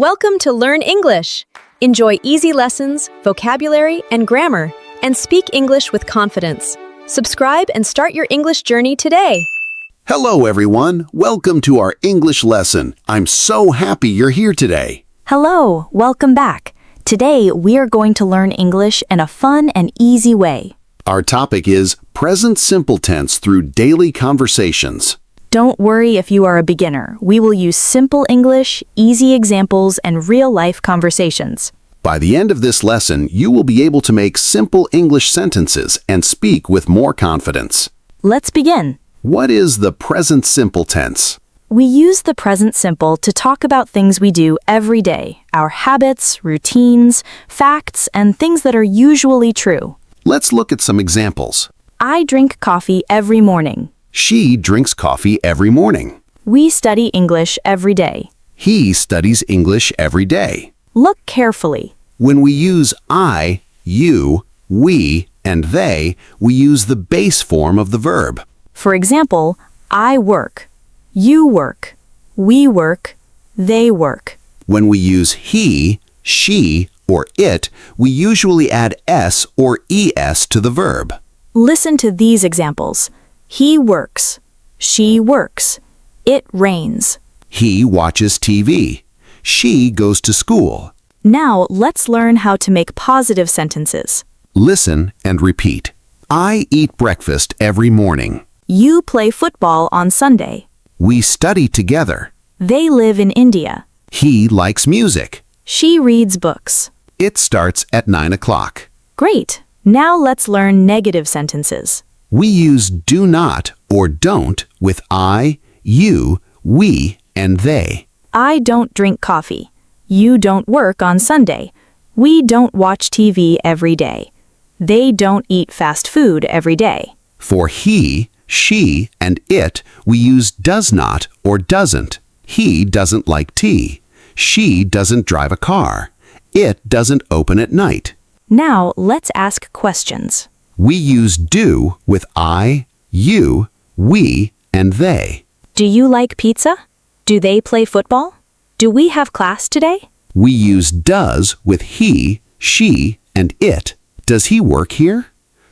Welcome to Learn English. Enjoy easy lessons, vocabulary, and grammar, and speak English with confidence. Subscribe and start your English journey today. Hello, everyone. Welcome to our English lesson. I'm so happy you're here today. Hello, welcome back. Today, we are going to learn English in a fun and easy way. Our topic is present simple tense through daily conversations. Don't worry if you are a beginner. We will use simple English, easy examples, and real-life conversations. By the end of this lesson, you will be able to make simple English sentences and speak with more confidence. Let's begin. What is the present simple tense? We use the present simple to talk about things we do every day, our habits, routines, facts, and things that are usually true. Let's look at some examples. I drink coffee every morning. She drinks coffee every morning. We study English every day. He studies English every day. Look carefully. When we use I, you, we, and they, we use the base form of the verb. For example, I work, you work, we work, they work. When we use he, she, or it, we usually add s or es to the verb. Listen to these examples. He works, she works, it rains. He watches TV. She goes to school. Now let's learn how to make positive sentences. Listen and repeat. I eat breakfast every morning. You play football on Sunday. We study together. They live in India. He likes music. She reads books. It starts at 9 o'clock. Great. Now let's learn negative sentences. We use do not or don't with I, you, we, and they. I don't drink coffee. You don't work on Sunday. We don't watch TV every day. They don't eat fast food every day. For he, she, and it, we use does not or doesn't. He doesn't like tea. She doesn't drive a car. It doesn't open at night. Now let's ask questions. We use do with I, you, we, and they. Do you like pizza? Do they play football? Do we have class today? We use does with he, she, and it. Does he work here?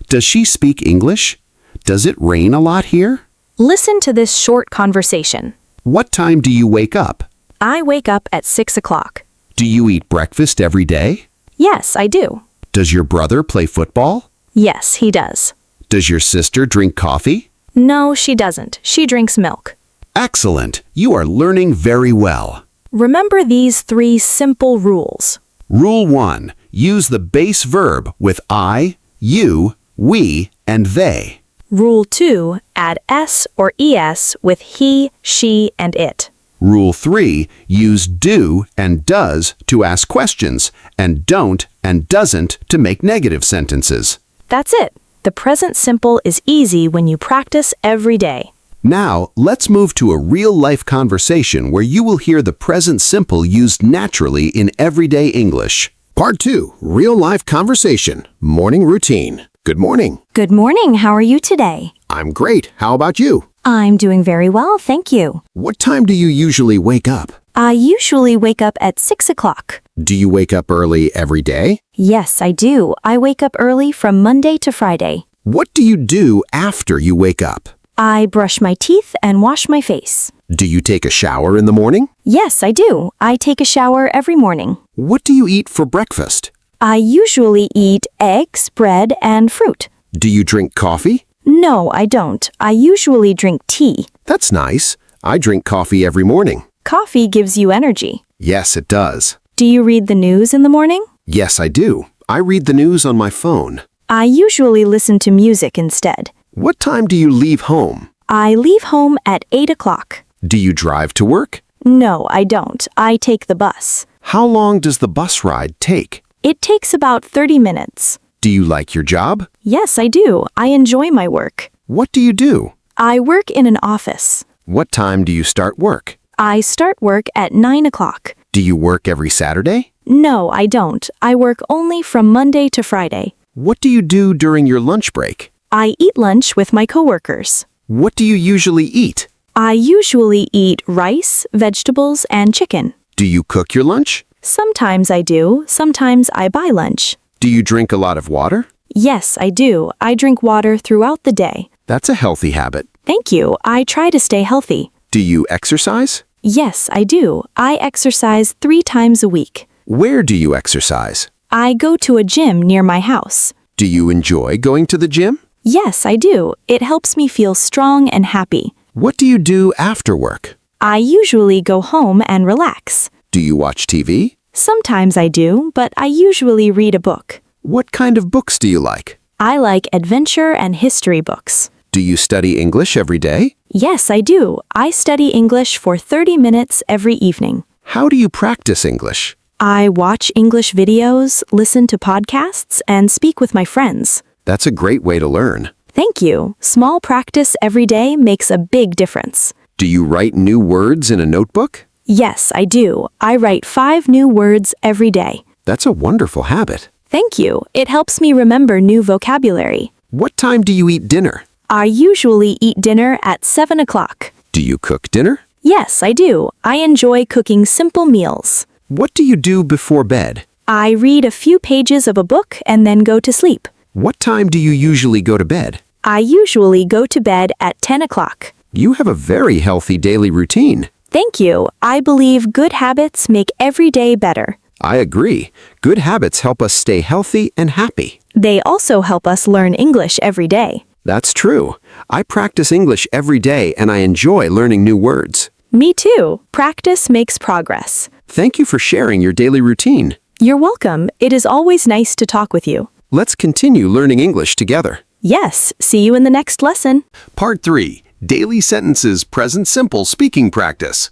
Does she speak English? Does it rain a lot here? Listen to this short conversation. What time do you wake up? I wake up at 6 o'clock. Do you eat breakfast every day? Yes, I do. Does your brother play football? Yes, he does. Does your sister drink coffee? No, she doesn't. She drinks milk. Excellent. You are learning very well. Remember these 3 simple rules. Rule 1. Use the base verb with I, you, we, and they. Rule 2. Add s or es with he, she, and it. Rule 3. Use do and does to ask questions, and don't and doesn't to make negative sentences. That's it. The present simple is easy when you practice every day. Now, let's move to a real-life conversation where you will hear the present simple used naturally in everyday English. Part 2. Real-life conversation. Morning routine. Good morning. Good morning. How are you today? I'm great. How about you? I'm doing very well, thank you. What time do you usually wake up? I usually wake up at 6 o'clock. Do you wake up early every day? Yes, I do. I wake up early from Monday to Friday. What do you do after you wake up? I brush my teeth and wash my face. Do you take a shower in the morning? Yes, I do. I take a shower every morning. What do you eat for breakfast? I usually eat eggs, bread, and fruit. Do you drink coffee? No, I don't. I usually drink tea. That's nice. I drink coffee every morning. Coffee gives you energy. Yes, it does. Do you read the news in the morning? Yes, I do. I read the news on my phone. I usually listen to music instead. What time do you leave home? I leave home at 8 o'clock. Do you drive to work? No, I don't. I take the bus. How long does the bus ride take? It takes about 30 minutes. Do you like your job? Yes, I do. I enjoy my work. What do you do? I work in an office. What time do you start work? I start work at 9 o'clock. Do you work every Saturday? No, I don't. I work only from Monday to Friday. What do you do during your lunch break? I eat lunch with my coworkers. What do you usually eat? I usually eat rice, vegetables, and chicken. Do you cook your lunch? Sometimes I do, sometimes I buy lunch. Do you drink a lot of water? Yes, I do. I drink water throughout the day. That's a healthy habit. Thank you. I try to stay healthy. Do you exercise? Yes, I do. I exercise 3 times a week. Where do you exercise? I go to a gym near my house. Do you enjoy going to the gym? Yes, I do. It helps me feel strong and happy. What do you do after work? I usually go home and relax. Do you watch TV? Sometimes I do, but I usually read a book. What kind of books do you like? I like adventure and history books. Do you study English every day? Yes, I do. I study English for 30 minutes every evening. How do you practice English? I watch English videos, listen to podcasts, and speak with my friends. That's a great way to learn. Thank you. Small practice every day makes a big difference. Do you write new words in a notebook? Yes, I do. I write 5 new words every day. That's a wonderful habit. Thank you. It helps me remember new vocabulary. What time do you eat dinner? I usually eat dinner at 7 o'clock. Do you cook dinner? Yes, I do. I enjoy cooking simple meals. What do you do before bed? I read a few pages of a book and then go to sleep. What time do you usually go to bed? I usually go to bed at 10 o'clock. You have a very healthy daily routine. Thank you. I believe good habits make every day better. I agree. Good habits help us stay healthy and happy. They also help us learn English every day. That's true. I practice English every day and I enjoy learning new words. Me too. Practice makes progress. Thank you for sharing your daily routine. You're welcome. It is always nice to talk with you. Let's continue learning English together. Yes, see you in the next lesson. Part 3. Daily Sentences Present Simple Speaking Practice.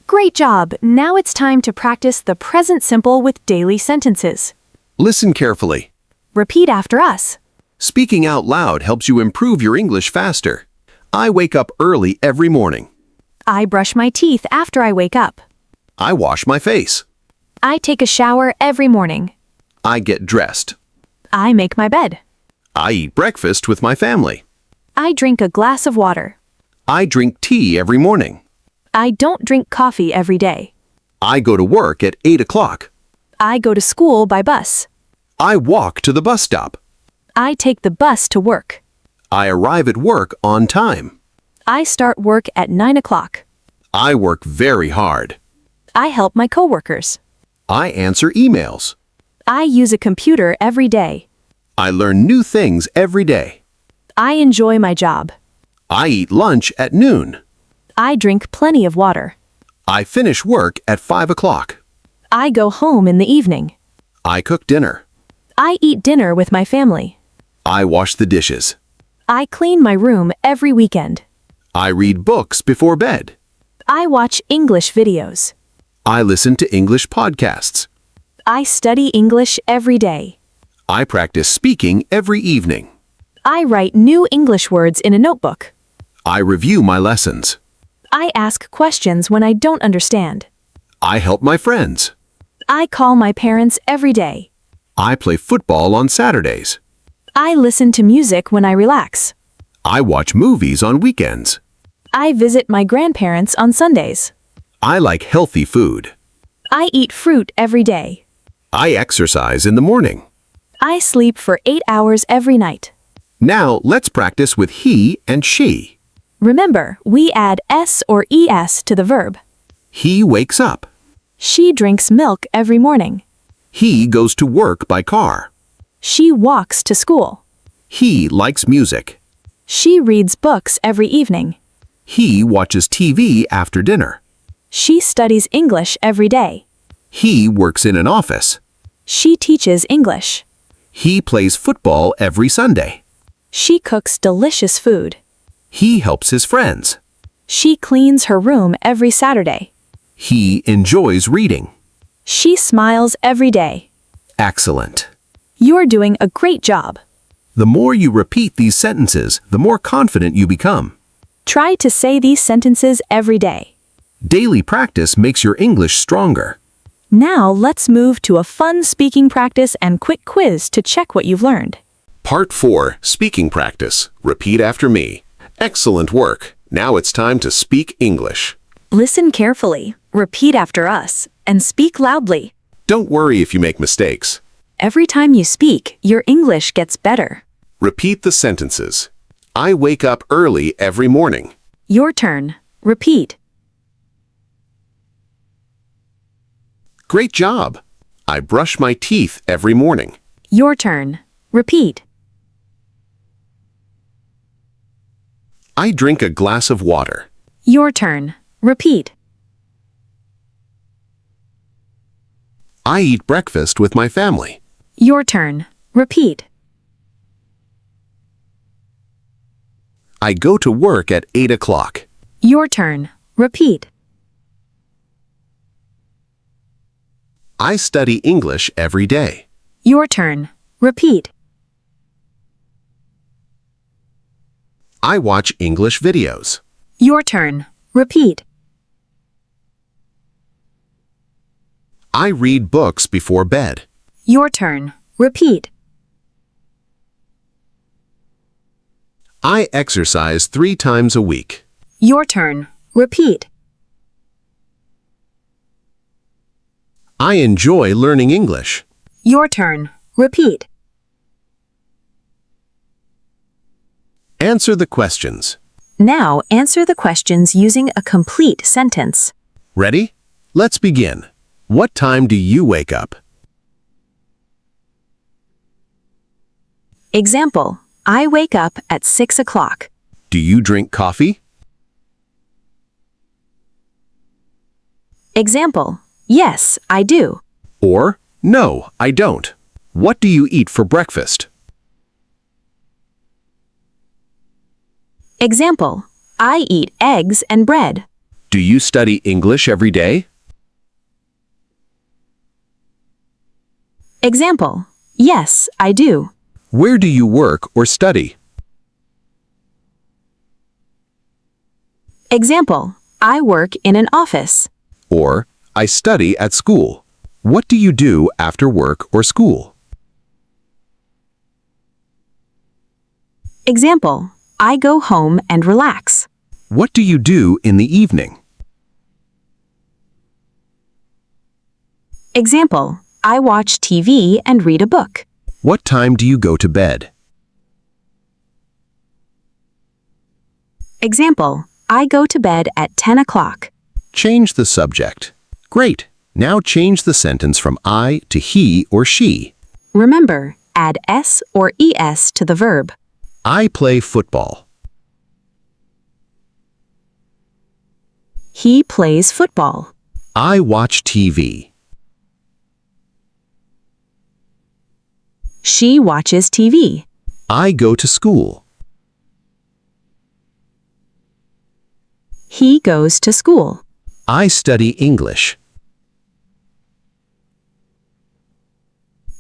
Great job! Now it's time to practice the present simple with daily sentences. Listen carefully. Repeat after us. Speaking out loud helps you improve your English faster. I wake up early every morning. I brush my teeth after I wake up. I wash my face. I take a shower every morning. I get dressed. I make my bed. I eat breakfast with my family. I drink a glass of water. I drink tea every morning. I don't drink coffee every day. I go to work at 8 o'clock. I go to school by bus. I walk to the bus stop. I take the bus to work. I arrive at work on time. I start work at 9 o'clock. I work very hard. I help my coworkers. I answer emails. I use a computer every day. I learn new things every day. I enjoy my job. I eat lunch at noon. I drink plenty of water. I finish work at 5 o'clock. I go home in the evening. I cook dinner. I eat dinner with my family. I wash the dishes. I clean my room every weekend. I read books before bed. I watch English videos. I listen to English podcasts. I study English every day. I practice speaking every evening. I write new English words in a notebook. I review my lessons. I ask questions when I don't understand. I help my friends. I call my parents every day. I play football on Saturdays. I listen to music when I relax. I watch movies on weekends. I visit my grandparents on Sundays. I like healthy food. I eat fruit every day. I exercise in the morning. I sleep for 8 hours every night. Now let's practice with he and she. Remember, we add s or es to the verb. He wakes up. She drinks milk every morning. He goes to work by car. She walks to school. He likes music. She reads books every evening. He watches TV after dinner. She studies English every day. He works in an office. She teaches English. He plays football every Sunday. She cooks delicious food. He helps his friends. She cleans her room every Saturday. He enjoys reading. She smiles every day. Excellent. You're doing a great job. The more you repeat these sentences, the more confident you become. Try to say these sentences every day. Daily practice makes your English stronger. Now let's move to a fun speaking practice and quick quiz to check what you've learned. Part 4. Speaking Practice. Repeat after me. Excellent work. Now it's time to speak English. Listen carefully. Repeat after us. and speak loudly. Don't worry if you make mistakes. Every time you speak, your English gets better. Repeat the sentences. I wake up early every morning. Your turn. Repeat. Great job. I brush my teeth every morning. Your turn. Repeat. I drink a glass of water. Your turn. Repeat. I eat breakfast with my family. Your turn. Repeat. I go to work at 8 o'clock. Your turn. Repeat. I study English every day. Your turn. Repeat. I watch English videos. Your turn. Repeat. I read books before bed. Your turn. Repeat. I exercise 3 times a week. Your turn. Repeat. I enjoy learning English. Your turn. Repeat. Answer the questions. Now answer the questions using a complete sentence. Ready? Let's begin. What time do you wake up? Example. I wake up at 6 o'clock. Do you drink coffee? Example. Yes, I do. Or, no, I don't. What do you eat for breakfast? Example. I eat eggs and bread. Do you study English every day? Example. Yes, I do. Where do you work or study? Example. I work in an office. Or, I study at school. What do you do after work or school? Example. I go home and relax. What do you do in the evening? Example. I watch TV and read a book. What time do you go to bed? Example. I go to bed at 10 o'clock. Change the subject. Great. Now change the sentence from I to he or she. Remember, add s or es to the verb. I play football. He plays football. I watch TV. She watches TV. I go to school. He goes to school. I study English.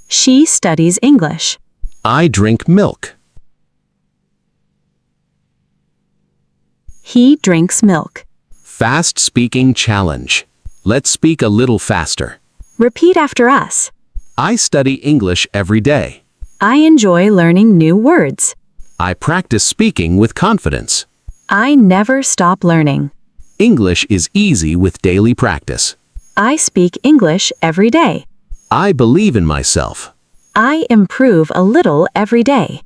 She studies English. I drink milk. He drinks milk. Fast speaking challenge. Let's speak a little faster. Repeat after us. I study English every day. I enjoy learning new words. I practice speaking with confidence. I never stop learning. English is easy with daily practice. I speak English every day. I believe in myself. I improve a little every day.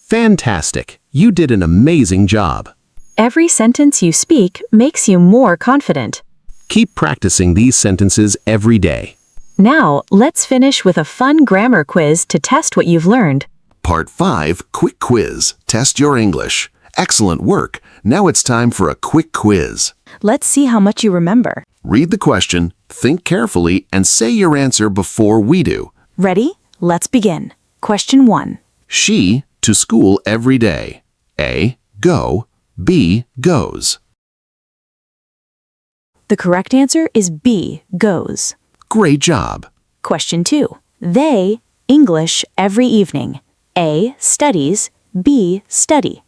Fantastic. You did an amazing job. Every sentence you speak makes you more confident. Keep practicing these sentences every day. Now, let's finish with a fun grammar quiz to test what you've learned. Part 5, Quick Quiz. Test your English. Excellent work. Now it's time for a quick quiz. Let's see how much you remember. Read the question, think carefully, and say your answer before we do. Ready? Let's begin. Question 1. She to school every day. A. Go. B. Goes. The correct answer is B, goes. Great job. Question 2. They, English every evening. A, studies. B, study.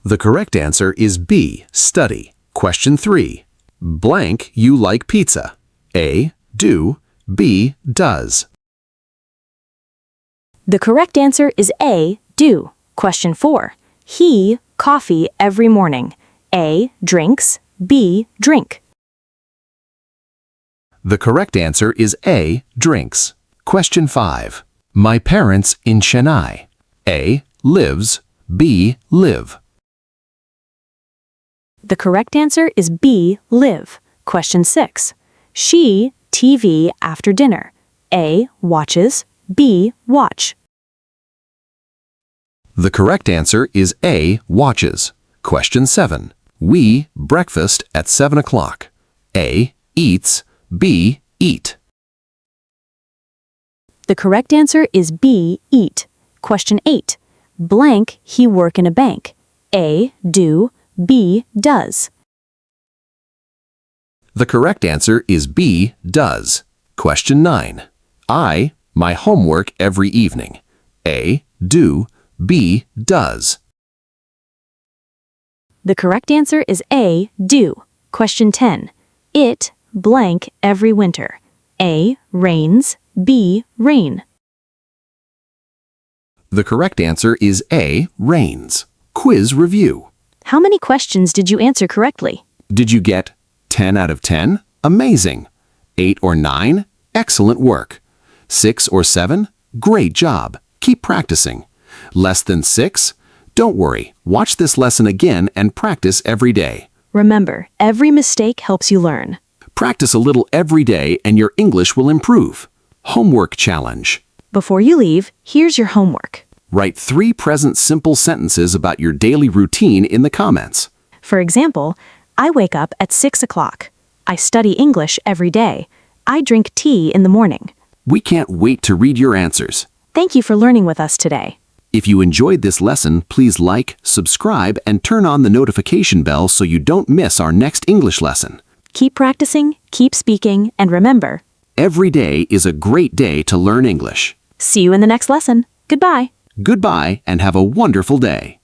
The correct answer is B. Study. Question 3. Blank, you like pizza. A. Do. B. Does. The correct answer is A, do. Question 4. He, coffee every morning. A, drinks. B, drink. The correct answer is A, drinks. Question 5. My parents in Chennai. A, lives. B, live. The correct answer is B, live. Question 6. She, TV after dinner. A, watches. B, watch. The correct answer is A, watches. Question 7. We, breakfast at 7 o'clock. A, eats. B, eat. The correct answer is B, eat. Question 8. Blank, he work in a bank. A, do. B, does. The correct answer is B, does. Question 9. I, my homework every evening. A, do. B, does. The correct answer is A, do. Question 10. It, blank, every winter. A, rains. B, rain. The correct answer is A, rains. Quiz review. How many questions did you answer correctly? Did you get 10 out of 10? Amazing. 8 or 9? Excellent work. 6 or 7? Great job. Keep practicing. Less than 6? Don't worry. Watch this lesson again and practice every day. Remember, every mistake helps you learn. Practice a little every day and your English will improve. Homework challenge. Before you leave, here's your homework. Write 3 present simple sentences about your daily routine in the comments. For example, I wake up at 6 o'clock. I study English every day. I drink tea in the morning. We can't wait to read your answers. Thank you for learning with us today. If you enjoyed this lesson, please like, subscribe, and turn on the notification bell so you don't miss our next English lesson. Keep practicing, keep speaking, and remember, Every day is a great day to learn English. see you in the next lesson. Goodbye. Goodbye and have a wonderful day.